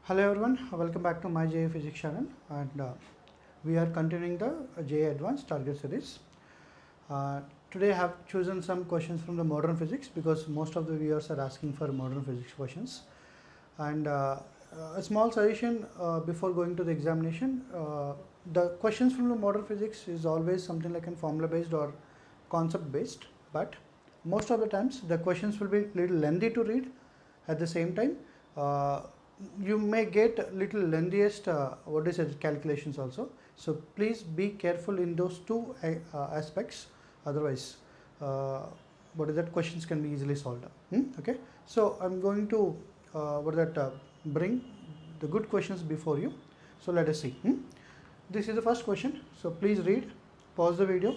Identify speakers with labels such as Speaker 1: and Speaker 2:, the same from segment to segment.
Speaker 1: Hello everyone, welcome back to my JA Physics channel, and we are continuing the JA Advanced Target series. Today I have chosen some questions from the modern physics because most of the viewers are asking for modern physics questions. And a small suggestion before going to the examination, the questions from the modern physics is always something like a formula based or concept based, but most of the times the questions will be little lengthy to read. At the same time, you may get little lengthiest calculations also, so please be careful in those two aspects, otherwise questions can be easily solved. Okay, so I'm going to bring the good questions before you, so let us see. This is the first question, so please read, pause the video.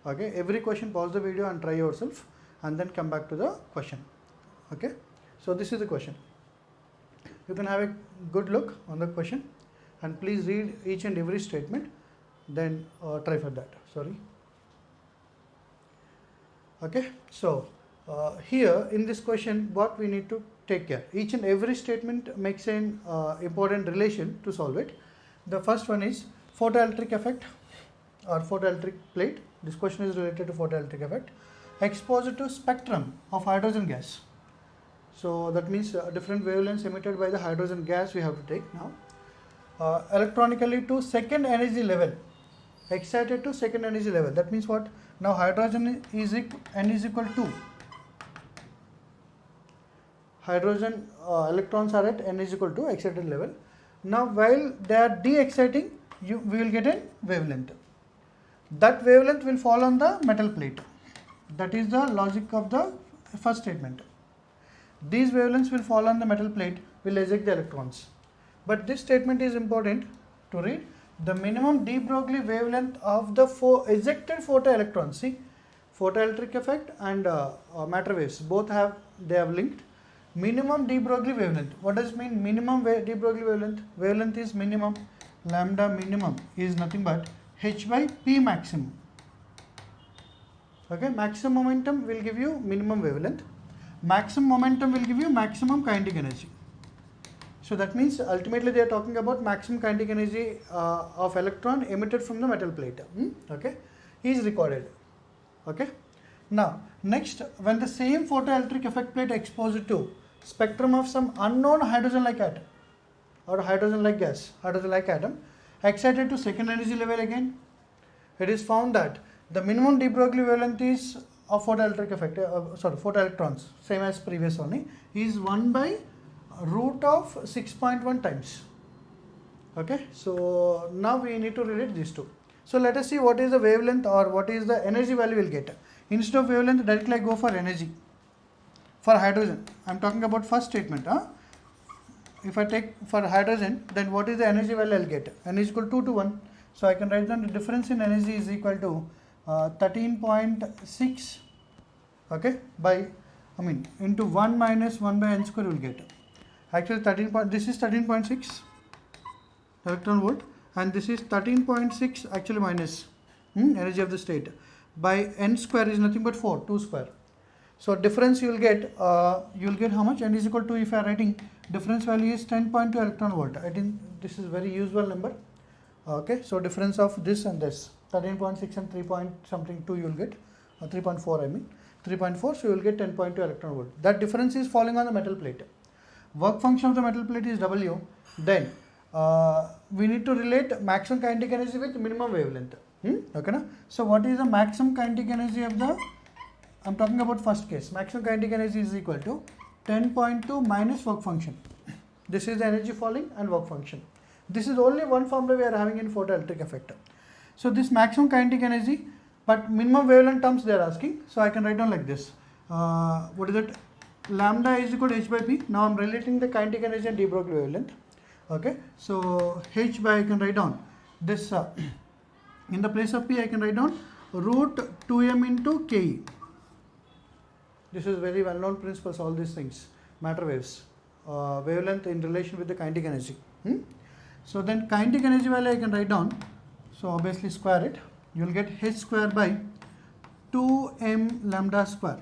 Speaker 1: Okay, every question pause the video and try yourself and then come back to the question. Okay, so this is the question. You can have a good look on the question and please read each and every statement, then try for that. Sorry. Okay, so here in this question, what we need to take care, each and every statement makes an important relation to solve it. The first one is photoelectric effect or photoelectric plate. This question is related to photoelectric effect exposed to spectrum of hydrogen gas. So that means different wavelengths emitted by the hydrogen gas we have to take now. Electronically to second energy level, excited to second energy level. That means what? Now hydrogen is N is equal to hydrogen electrons are at N is equal to excited level. Now while they are de-exciting, we will get a wavelength. That wavelength will fall on the metal plate. That is the logic of the first statement. These wavelengths will fall on the metal plate, will eject the electrons. But this statement is important to read. The minimum de Broglie wavelength of the ejected photoelectrons. See, photoelectric effect and matter waves, both have linked. Minimum de Broglie wavelength. What does it mean? Minimum de Broglie wavelength. Wavelength is minimum. Lambda minimum is nothing but h by p maximum. Okay, maximum momentum will give you minimum wavelength. Maximum momentum will give you maximum kinetic energy. So that means ultimately they are talking about maximum kinetic energy of electron emitted from the metal plate. Okay, is recorded. Okay. Now next, when the same photoelectric effect plate exposed to spectrum of some unknown hydrogen-like atom or hydrogen-like gas, hydrogen-like atom, excited to second energy level again, it is found that the minimum de Broglie wavelength is of photoelectric effect, photoelectrons, same as previous only, is 1 by root of 6.1 times. Okay, so now we need to relate these two. So let us see what is the wavelength or what is the energy value we will get. Instead of wavelength, directly I go for energy. For hydrogen, I am talking about first statement. If I take for hydrogen, then what is the energy value I will get? N is equal to 2 to 1. So I can write down the difference in energy is equal to 13.6, okay, by into 1 minus 1 by n square will get. Actually this is 13.6 electron volt and this is 13.6 actually minus energy of the state by n square is nothing but 4, 2 square. So difference you will get how much? N is equal to, if I am writing difference value is 10.2 electron volt. I think this is very usual number. Okay, so difference of this and this 13.6 and 3 point something 2 you will get, 3.4 I mean 3.4, so you will get 10.2 electron volt. That difference is falling on the metal plate. Work function of the metal plate is W. Then we need to relate maximum kinetic energy with minimum wavelength. Okay, na? So what is the maximum kinetic energy of the, I am talking about first case, maximum kinetic energy is equal to 10.2 minus work function. This is the energy falling and work function. This is only one formula we are having in photoelectric effect. So this maximum kinetic energy, but minimum wavelength terms they are asking. So I can write down like this. What is it? Lambda is equal to h by p. Now I am relating the kinetic energy and de Broglie wavelength. Okay. So h by I can write down this in the place of p I can write down root 2m into ke. This is very well known principles. All these things, matter waves, wavelength in relation with the kinetic energy. So then kinetic energy value I can write down. So obviously square it. You will get h square by 2m lambda square.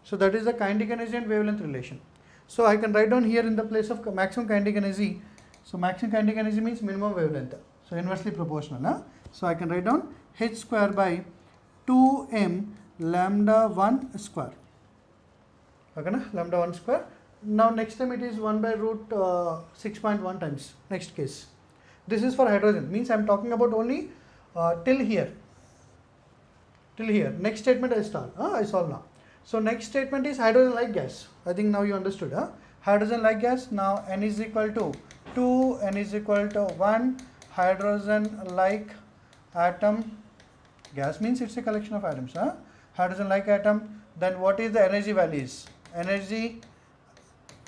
Speaker 1: So that is the kinetic energy and wavelength relation. So I can write down here in the place of maximum kinetic energy. So maximum kinetic energy means minimum wavelength. So inversely proportional. Huh? So I can write down h square by 2m lambda 1 square. Okay, na? Lambda 1 square. Now next time it is 1 by root 6.1 times. Next case. This is for hydrogen. Means I am talking about only till here. Till here. Next statement I start. I solve now. So next statement is hydrogen like gas. I think now you understood. Hydrogen like gas. Now n is equal to 2, n is equal to 1. Hydrogen like atom. Gas means it's a collection of atoms. Hydrogen like atom. Then what is the energy values? Energy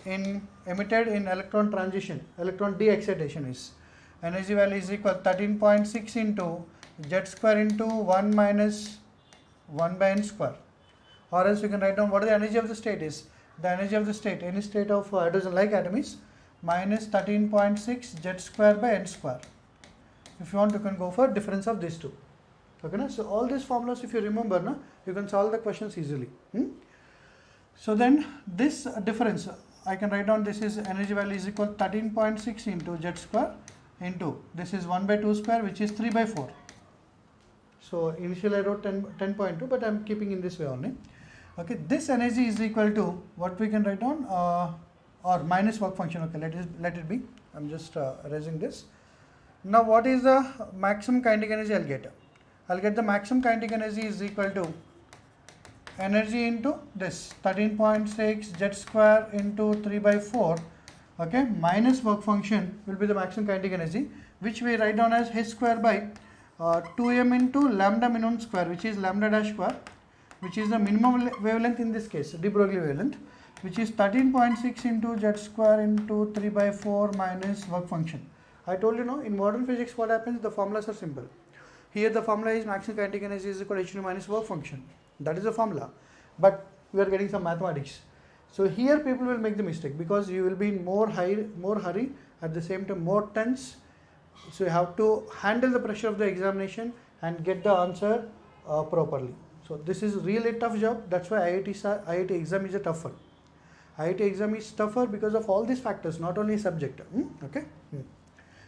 Speaker 1: emitted in electron transition, electron de-excitation is energy value is equal 13.6 into z square into 1 minus 1 by n square. Or else you can write down what the energy of the state is. The energy of the state, any state of hydrogen like atom is minus 13.6 z square by n square. If you want, you can go for difference of these two. Okay, na? So all these formulas, if you remember, na, you can solve the questions easily. So then this difference, I can write down this is energy value is equal 13.6 into z square into this is 1 by 2 square, which is 3 by 4. So initially I wrote 10.2, but I am keeping in this way only. Okay, this energy is equal to what we can write down or minus work function. Okay, let it be. I am just erasing this. Now what is the maximum kinetic energy I'll get? I'll get the maximum kinetic energy is equal to energy into this 13.6 z square into 3 by 4, okay, minus work function will be the maximum kinetic energy, which we write down as h square by 2m into lambda minimum square, which is lambda dash square, which is the minimum wavelength in this case, de Broglie wavelength, which is 13.6 into z square into 3 by 4 minus work function. I told you, no, in modern physics what happens, the formulas are simple. Here the formula is maximum kinetic energy is equal to h minus work function. That is the formula, but we are getting some mathematics. So here people will make the mistake because you will be in more hurry, at the same time more tense. So you have to handle the pressure of the examination and get the answer properly. So this is really a tough job. That's why IIT exam is a tough one. IIT exam is tougher because of all these factors, not only subject. Okay.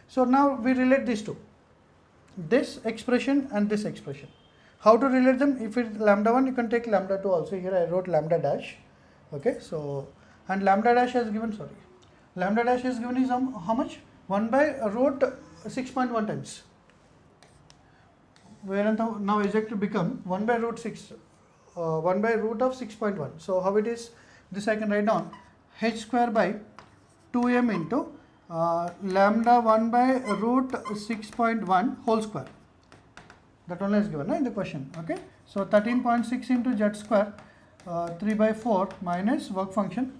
Speaker 1: So now we relate these two, this expression and this expression. How to relate them? If it's lambda 1, you can take lambda 2 also. Here I wrote lambda dash. Okay, so and lambda dash has given, lambda dash is given is how much? 1 by root 6.1 times. Where now is to become 1 by root 6, 1 by root of 6.1. So how it is? This I can write down h square by 2m into lambda 1 by root 6.1 whole square. That only is given in the question. Okay, so 13.6 into z square 3 by 4 minus work function.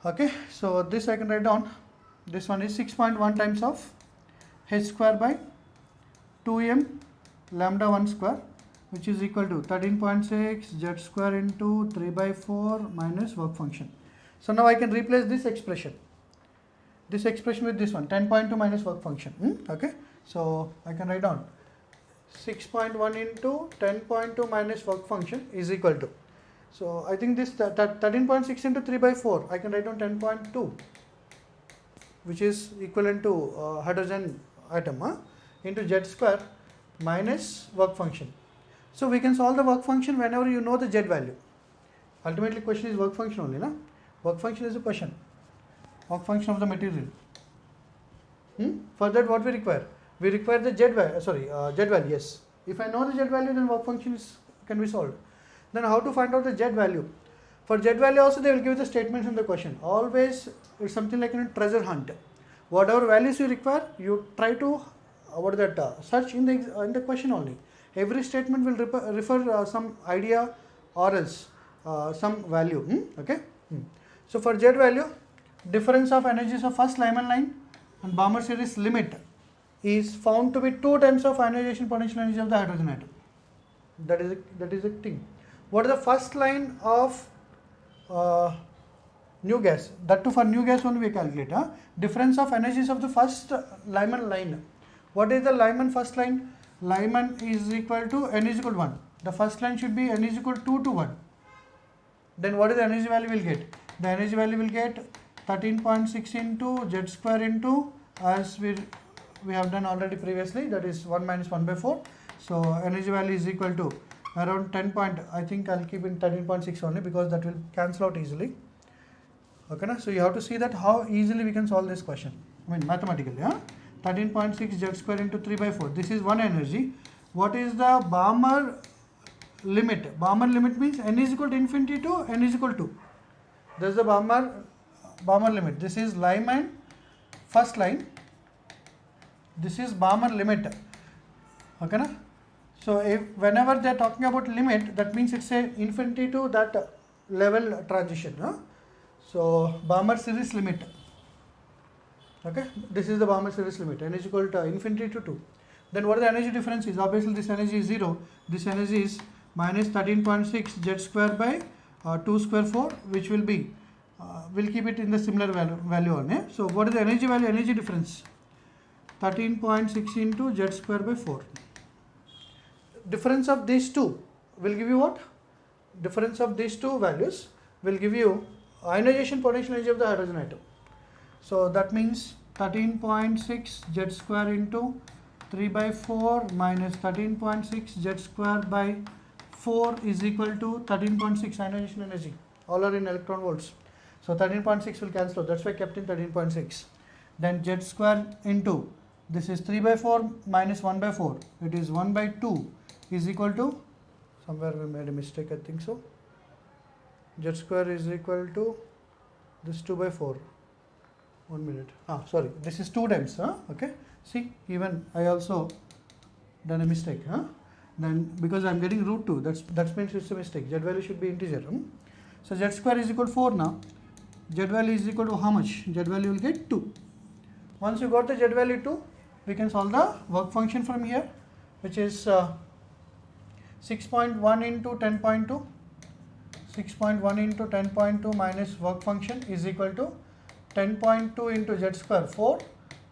Speaker 1: Okay, so this I can write down, this one is 6.1 times of h square by 2m lambda 1 square, which is equal to 13.6 z square into 3 by 4 minus work function. So now I can replace this expression with this one, 10.2 minus work function. Okay, so I can write down 6.1 into 10.2 minus work function is equal to, so I think this 13.6 into 3 by 4, I can write down 10.2, which is equivalent to hydrogen atom into z square minus work function. So we can solve the work function whenever you know the z value. Ultimately question is work function only, na? Work function is a question, work function of the material. For that what we require? We require the z value, yes. If I know the z value, then work function can be solved. Then how to find out the z value? For z value also they will give the statements in the question. Always it's something like a treasure hunt. Whatever values you require, you try to search in the question only. Every statement will refer some idea or else some value. Okay. So for z value, difference of energies of first Lyman line and Balmer series limit is found to be 2 times of ionization potential energy of the hydrogen atom. That is a thing. What is the first line of new gas? That too for new gas only we calculate. Difference of energies of the first Lyman line. What is the Lyman first line? Lyman is equal to n is equal to 1. The first line should be n is equal to 2 to 1. Then what is the energy value we will get? the energy value will get 13.6 into z square into, as we have done already previously, that is 1 minus 1 by 4. So energy value is equal to around 10 point, I think I'll keep in 13.6 only because that will cancel out easily. Okay, na? So you have to see that how easily we can solve this question. I mean mathematically. 13.6 z square into 3 by 4. This is one energy. What is the Balmer limit? Balmer limit means n is equal to infinity to n is equal to. This is the Balmer limit. This is Lyman first line. This is Balmer limit. Okay, na? So if whenever they are talking about limit, that means it's a infinity to that level transition. So Balmer series limit. Okay, this is the Balmer series limit. N is equal to infinity to 2. Then what the energy difference is? Obviously this energy is 0. This energy is minus 13.6 z square by 2 square 4, which will be, we'll keep it in the similar value on. So what is the energy value? Energy difference 13.6 into z square by 4. Difference of these two will give you what? Difference of these two values will give you ionization potential energy of the hydrogen atom. So that means 13.6 z square into 3 by 4 minus 13.6 z square by 4 is equal to 13.6 ionization energy. All are in electron volts. So 13.6 will cancel out. That's why I kept in 13.6. Then z square into, this is 3 by 4 minus 1 by 4. It is 1 by 2 is equal to, somewhere we made a mistake, I think so. Z square is equal to this 2 by 4. 1 minute. Sorry, this is 2 times. Okay. See, even I also done a mistake. Then because I am getting root 2, that means it's a mistake. Z value should be integer. So z square is equal to 4 now. Z value is equal to how much? Z value will get 2. Once you got the Z value 2, we can solve the work function from here, which is 6.1 into 10.2. 6.1 into 10.2 minus work function is equal to 10.2 into z square 4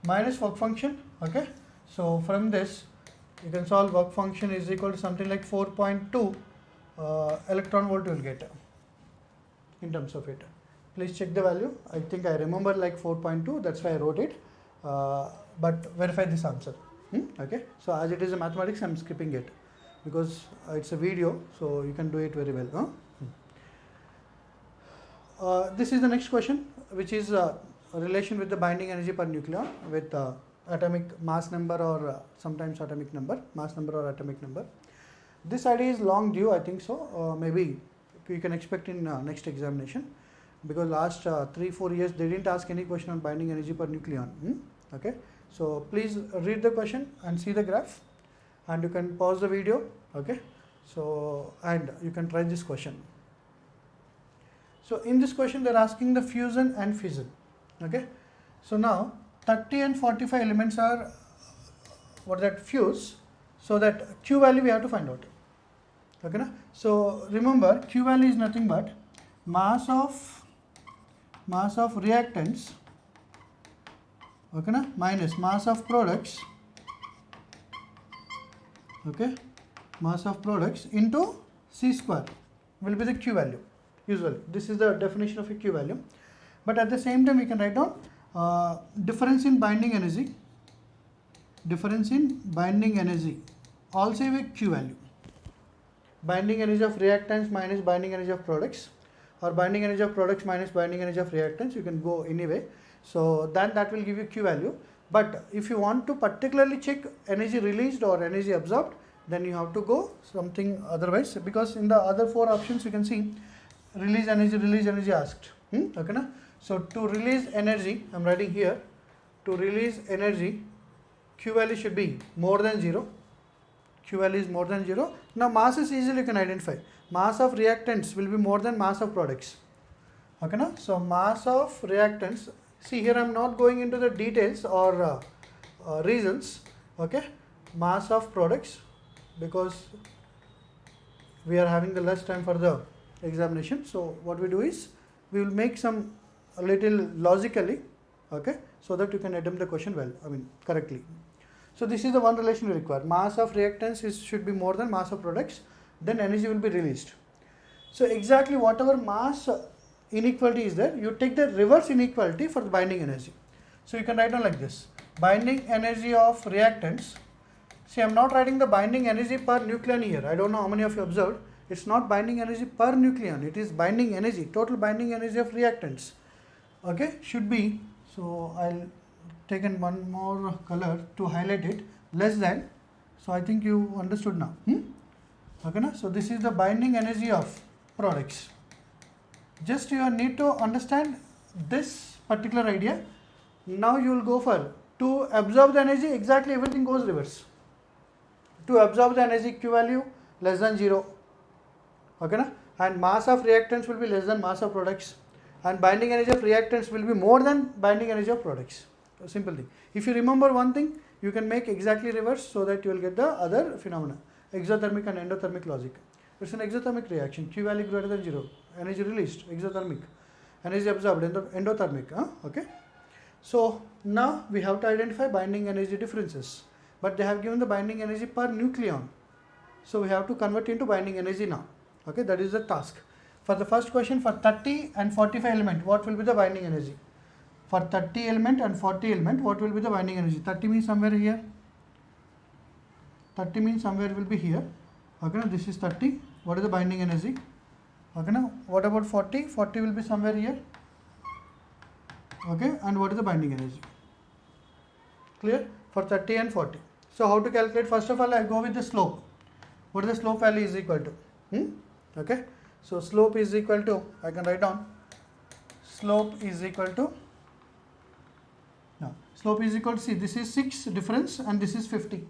Speaker 1: minus work function. Okay, so from this you can solve work function is equal to something like 4.2 electron volt you will get in terms of it. Please check the value. I think I remember like 4.2, that's why I wrote it, but verify this answer. Okay, so as it is a mathematics, I am skipping it because it's a video, so you can do it very well. This is the next question, which is a relation with the binding energy per nucleon with atomic mass number or sometimes atomic number, mass number or atomic number. This idea is long due, I think so. Maybe you can expect in next examination, because last 3-4 years they didn't ask any question on binding energy per nucleon. Okay, so please read the question and see the graph, and you can pause the video. Okay, so and you can try this question. So in this question they are asking the fusion and fission. Okay, so now 30 and 45 elements are what that fuse, so that Q value we have to find out. Okay, na? So remember Q value is nothing but mass of reactants, okay, na? Minus mass of products, okay, mass of products into C square will be the Q value. Usually this is the definition of a Q value, but at the same time we can write down difference in binding energy, also with Q value. Binding energy of reactants minus binding energy of products, or binding energy of products minus binding energy of reactants, you can go anyway. So that will give you Q value. But if you want to particularly check energy released or energy absorbed, then you have to go something otherwise, because in the other 4 options you can see release energy asked. Okay, na? So to release energy, I am writing here, to release energy, Q value should be more than 0. Q value is more than 0. Now mass is easily you can identify. Mass of reactants will be more than mass of products. Okay, na? So mass of reactants, see here I am not going into the details or reasons. Okay, mass of products, because we are having the less time for the examination. So what we do is we will make some a little logically, okay, so that you can attempt the question well, correctly. So this is the one relation we require. Mass of reactants should be more than mass of products, then energy will be released. So exactly whatever mass inequality is there, you take the reverse inequality for the binding energy. So you can write down like this: binding energy of reactants. See, I am not writing the binding energy per nucleon here. I don't know how many of you observed. It's not binding energy per nucleon. It is binding energy, total binding energy of reactants. Okay, should be. So I'll take in one more color to highlight it. Less than. So I think you understood now. Okay, na? So this is the binding energy of products. Just you need to understand this particular idea. Now you will go for to absorb the energy. Exactly, everything goes reverse. To absorb the energy, Q value less than 0. Okay, na? And mass of reactants will be less than mass of products, and binding energy of reactants will be more than binding energy of products. So simple thing. If you remember one thing, you can make exactly reverse so that you will get the other phenomena, exothermic and endothermic logic. It's an exothermic reaction, Q value greater than 0, energy released, exothermic, energy absorbed, endothermic. Okay. So now we have to identify binding energy differences, but they have given the binding energy per nucleon. So we have to convert into binding energy now. Okay, that is the task. For the first question, for 30 and 45 element, what will be the binding energy? For 30 element and 40 element, what will be the binding energy? 30 means somewhere here. 30 means somewhere will be here. Okay, now this is 30. What is the binding energy? Okay, now what about 40? 40 will be somewhere here. Okay, and what is the binding energy? Clear? For 30 and 40. So how to calculate? First of all, I go with the slope. What is the slope value is equal to? Okay, so slope is equal to, I can write down, slope is equal to, now slope is equal to, see, this is 6 difference and this is 50.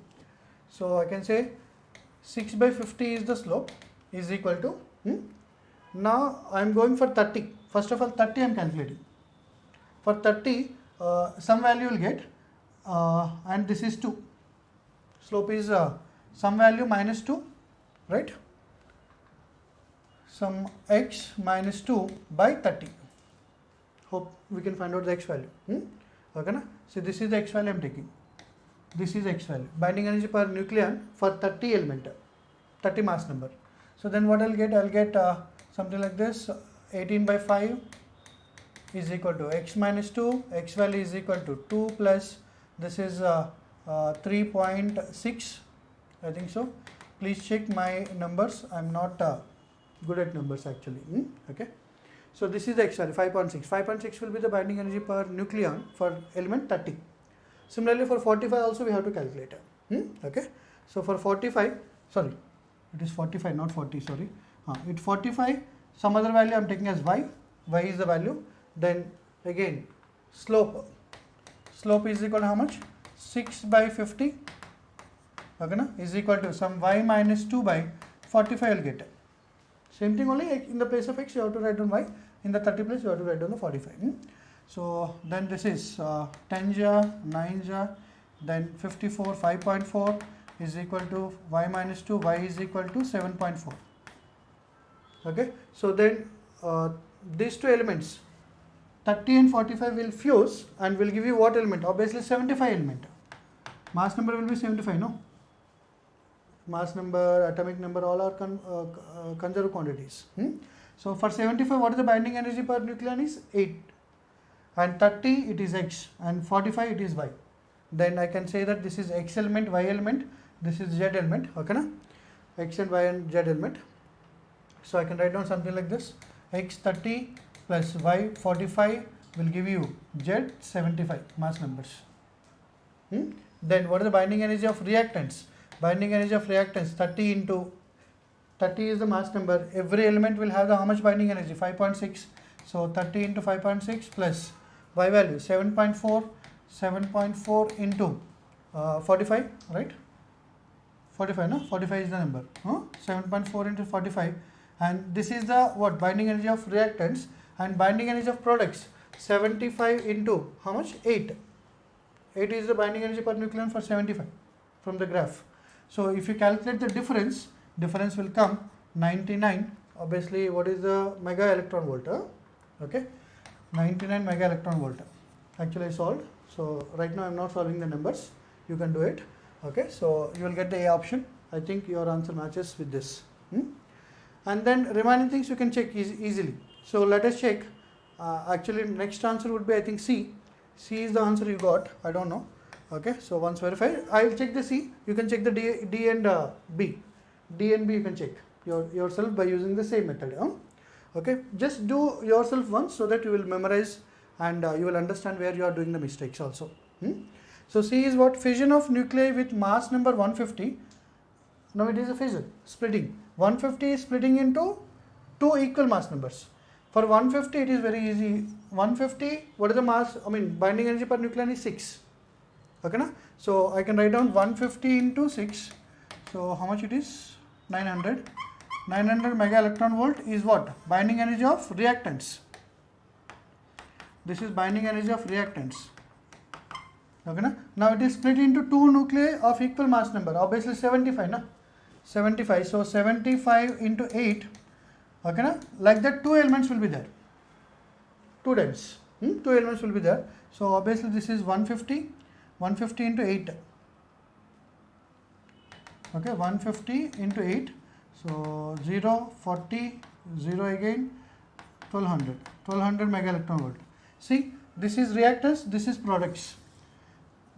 Speaker 1: So I can say 6 by 50 is the slope, is equal to, now I am going for 30. First of all, 30 I am calculating. For 30, some value will get, and this is 2. Slope is some value minus 2, right? Some x minus 2 by 30. Hope we can find out the x value. Okay, na? So this is the x value I am taking. This is x value. Binding energy per nucleon for 30 element, 30 mass number. So then what I'll get? I'll get something like this: 18 by 5 is equal to x minus 2. X value is equal to 2 plus this is 3.6. I think so. Please check my numbers. I'm not good at numbers actually. Okay. So this is the x value 5.6. 5.6 will be the binding energy per nucleon for element 30. Similarly for 45 also we have to calculate. Okay. So for 45, sorry, it is 45 not 40, sorry. It 45, some other value I am taking as y. Y is the value. Then again slope is equal to how much? 6 by 50. Okay, na? Is equal to some y minus 2 by 45 will get. Same thing, only in the place of x you have to write down y, in the 30 place you have to write down the 45. So then this is 10 jar, 9 jar, then 54, 5.4 is equal to y minus 2, y is equal to 7.4. Okay, so then these two elements 30 and 45 will fuse and will give you what element? Obviously 75 element. Mass number will be 75, no? Mass number, atomic number, all are conserved quantities. So for 75, what is the binding energy per nucleon is 8. And 30 it is x and 45 it is y. Then I can say that this is x element, y element, this is z element. Okay, na? X and y and z element. So I can write down something like this: x 30 plus y 45 will give you z 75 mass numbers. Then what is the binding energy of reactants? Binding energy of reactants 30 into 30 is the mass number. Every element will have the how much binding energy? 5.6. So 30 into 5.6 plus y value 7.4. 7.4 into 45, right? 45, no? 45 is the number. 7.4 into 45, and this is the what? Binding energy of reactants. And binding energy of products 75 into how much? 8. 8 is the binding energy per nucleon for 75 from the graph. So if you calculate the difference will come 99. Obviously, what is the mega electron volt? Okay, 99 mega electron volt. Actually, I solved. So right now I am not solving the numbers. You can do it. Okay, so you will get the A option. I think your answer matches with this. and then remaining things you can check easily. So let us check. Actually next answer would be I think C. C is the answer you got, I don't know. Okay, so once verified, I will check the C. You can check the D and B. D and B you can check yourself by using the same method. Okay, just do yourself once so that you will memorize and you will understand where you are doing the mistakes also. So C is what? Fission of nuclei with mass number 150. Now it is a fission, splitting. 150 is splitting into two equal mass numbers. For 150 it is very easy. 150, what is the mass? I mean binding energy per nucleon is 6. Okay, na? So I can write down 150 into 6. So how much it is? 900. 900 mega electron volt is what? Binding energy of reactants. This is binding energy of reactants. Okay, na? Now it is split into two nuclei of equal mass number. Obviously 75, na? 75. So 75 into 8. Okay, na? Like that, two elements will be there. Two times. Two elements will be there. So obviously this is 150. 150 into 8. Okay, 150 into 8. So 0, 40, 0 again, 1200. 1200 mega electron volt. See, this is reactants, this is products.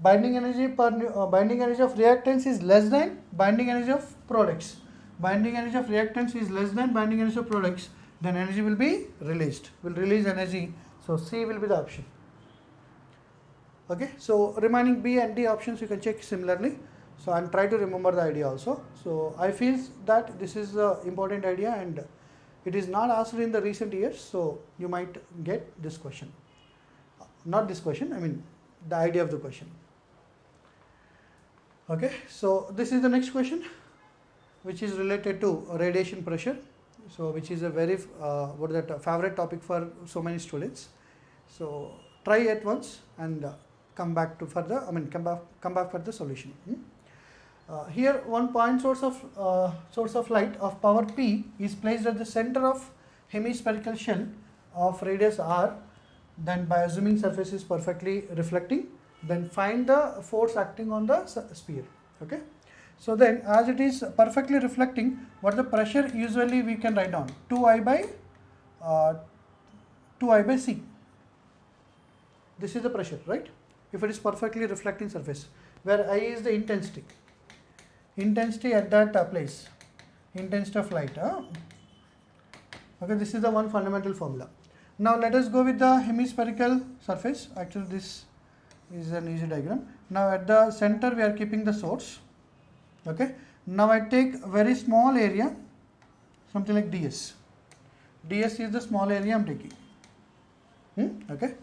Speaker 1: Binding energy binding energy of reactants is less than binding energy of products. Binding energy of reactants is less than binding energy of products. Then energy will be released. Will release energy. So C will be the option. Okay, so remaining B and D options you can check similarly. So I'm trying to remember the idea also. So I feel that this is the important idea and it is not asked in the recent years. So you might get this question. Not this question, I mean the idea of the question. Okay, so this is the next question, which is related to radiation pressure. So which is a very favorite topic for so many students. So try at once and come back to further. Come back for the solution. Here one point source of light of power P is placed at the center of hemispherical shell of radius r. Then by assuming surface is perfectly reflecting, then find the force acting on the sphere. Okay. So then as it is perfectly reflecting, what the pressure usually we can write down? 2I by C. This is the pressure, right? If it is perfectly reflecting surface, where I is the intensity. Intensity at that place. Intensity of light. Okay, this is the one fundamental formula. Now let us go with the hemispherical surface. Actually this is an easy diagram. Now at the center we are keeping the source. Okay. Now I take very small area, something like ds. ds is the small area I am taking. Okay.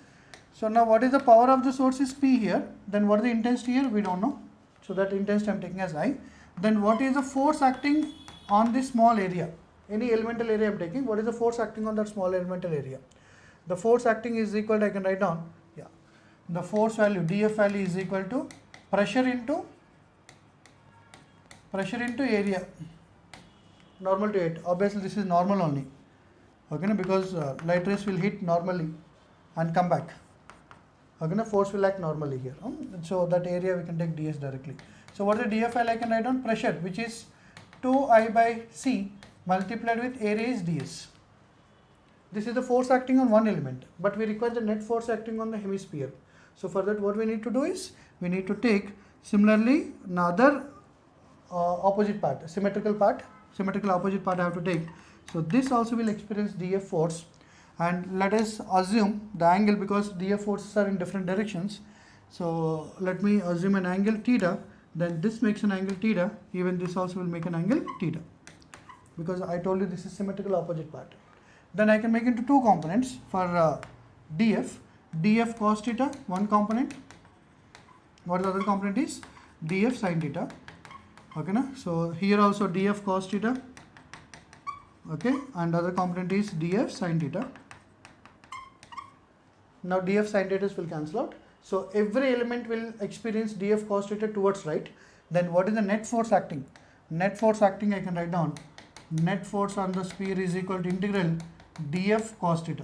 Speaker 1: So now what is the power of the source is P here. Then what is the intensity here? We don't know. So that intensity I am taking as I. Then what is the force acting on this small area? Any elemental area I am taking. What is the force acting on that small elemental area? The force acting is equal to, I can write down. Yeah. The force value, dF value is equal to pressure into area. Normal to 8. Obviously this is normal only. Okay, because light rays will hit normally and come back. Okay, force will act normally here. So that area we can take ds directly. So what is the dF value I can write down? Pressure, which is 2I by C multiplied with area is ds. This is the force acting on one element, but we require the net force acting on the hemisphere. So for that what we need to do is, we need to take similarly another opposite part, symmetrical opposite part I have to take. So this also will experience dF force, and let us assume the angle, because dF forces are in different directions. So let me assume an angle theta, then this makes an angle theta, even this also will make an angle theta, because I told you this is symmetrical opposite part. Then I can make into two components for dF cos theta, one component. What the other component is? dF sin theta. Okay, na? So here also dF cos theta. Okay, and other component is dF sin theta. Now dF sin theta will cancel out. So every element will experience dF cos theta towards right. Then what is the net force acting? Net force acting I can write down. Net force on the sphere is equal to integral dF cos theta.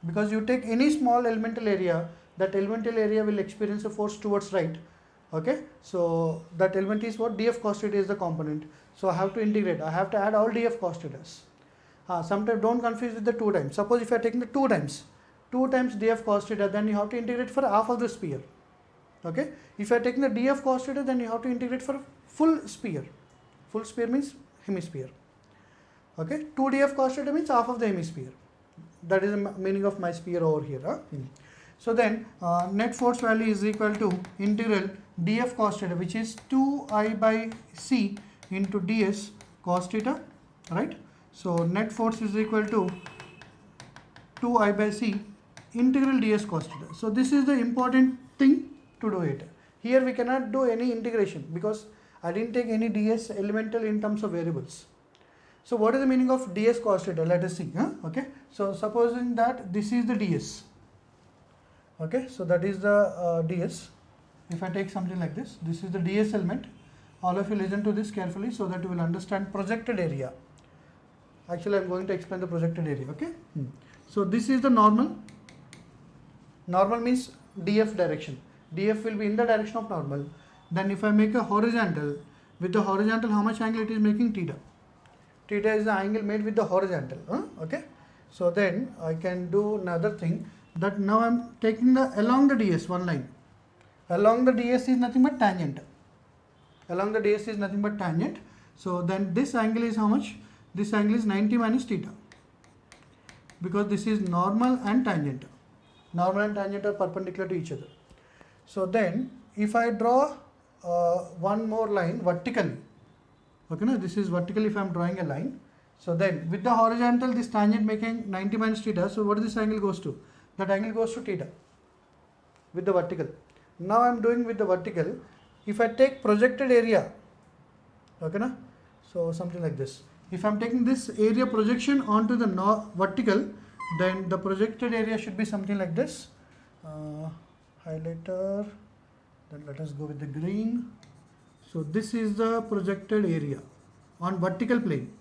Speaker 1: Because you take any small elemental area, that elemental area will experience a force towards right. Okay, so that element is what? df cos theta is the component. So I have to integrate, I have to add all df cos thetas. Sometimes don't confuse with the 2 times. Suppose if you are taking the 2 times df cos theta, then you have to integrate for half of the sphere. Okay, if you are taking the df cos theta, then you have to integrate for full sphere. Full sphere means hemisphere. Okay, 2 df cos theta means half of the hemisphere. That is the meaning of my sphere over here. So then net force value is equal to integral df cos theta, which is 2I by c into ds cos theta, right? So net force is equal to 2I by c integral ds cos theta. So this is the important thing to do it. Here we cannot do any integration because I didn't take any ds elemental in terms of variables. So what is the meaning of ds cos theta? Let us see. Okay, so supposing that this is the ds. Okay, so that is the ds. If I take something like this is the ds element. All of you listen to this carefully so that you will understand projected area. Actually, I am going to explain the projected area. Okay, so this is the normal. Normal means df direction. Df will be in the direction of normal. Then if I make a horizontal, with the horizontal, how much angle it is making? Theta. Theta is the angle made with the horizontal. Okay, so then I can do another thing, that now I am taking the along the ds one line. Along the ds is nothing but tangent. Along the ds is nothing but tangent. So then this angle is how much? This angle is 90 minus theta, because this is normal and tangent. Normal and tangent are perpendicular to each other. So then if I draw one more line vertically, okay, now this is vertical if I am drawing a line. So then with the horizontal, this tangent making 90 minus theta, so what is this angle goes to? That angle goes to theta with the vertical. Now I am doing with the vertical. If I take projected area, okay, na? So something like this. If I am taking this area projection onto the vertical, then the projected area should be something like this. Highlighter, then let us go with the green. So this is the projected area on vertical plane.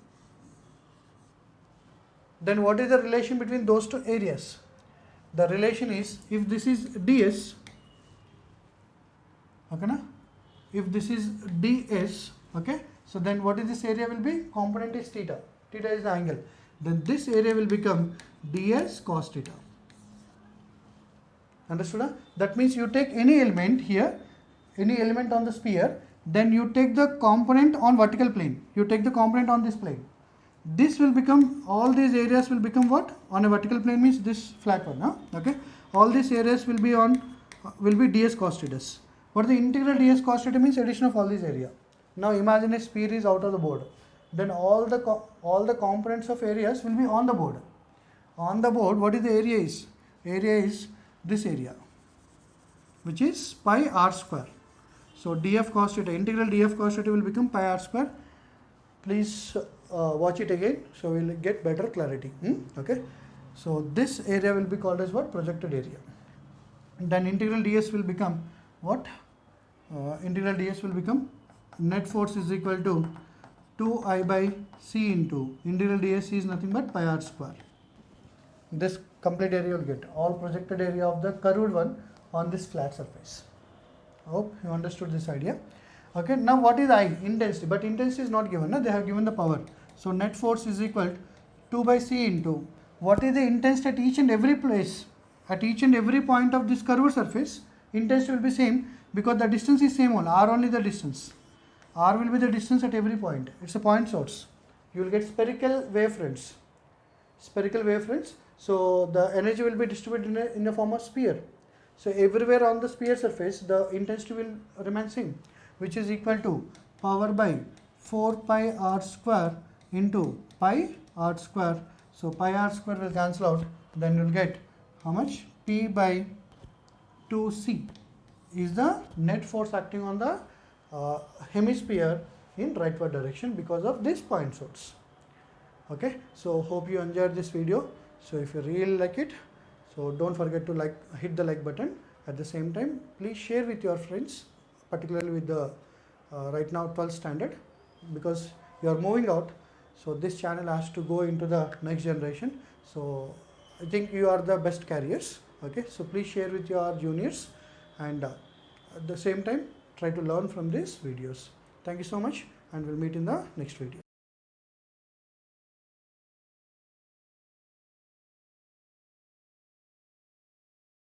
Speaker 1: Then what is the relation between those two areas? The relation is, if this is ds, okay, na? If this is ds, okay, so then what is this area will be? Component is theta. Theta is the angle. Then this area will become ds cos theta. Understood? That means you take any element here, any element on the sphere, then you take the component on vertical plane. You take the component on this plane. This will become, all these areas will become what? On a vertical plane means this flat one. Okay. All these areas will be on, will be ds cos theta. What the integral ds cos theta means? Addition of all these area. Now imagine a sphere is out of the board. Then all the components of areas will be on the board. On the board, what is the area is? Area is this area, which is pi r square. So df cos theta, integral df cos theta will become pi r square. Please watch it again, so we will get better clarity. Okay, so this area will be called as what? Projected area. And then integral ds will become what? Integral ds will become net force is equal to 2I by c into integral ds is nothing but pi r square. This complete area you will get, all projected area of the curved one on this flat surface. I hope you understood this idea. Okay, now what is I? Intensity, but intensity is not given, they have given the power. So net force is equal to 2 by c into, what is the intensity at each and every place, at each and every point of this curved surface, intensity will be same, because the distance is same only, r only the distance. R will be the distance at every point, it's a point source. You will get spherical wavefronts. Spherical wavefronts, so the energy will be distributed in the form of sphere. So everywhere on the sphere surface, the intensity will remain same, which is equal to power by 4 pi r square into pi r square. So pi r square will cancel out, then you will get how much? P by 2c is the net force acting on the hemisphere in rightward direction because of this point source. Okay, so hope you enjoyed this video. So if you really like it, so don't forget to hit the like button. At the same time, please share with your friends, particularly with the right now 12th standard, because you are moving out. So this channel has to go into the next generation. So I think you are the best carriers. Okay, so please share with your juniors, and at the same time try to learn from these videos. Thank you so much, and we'll meet in the next video.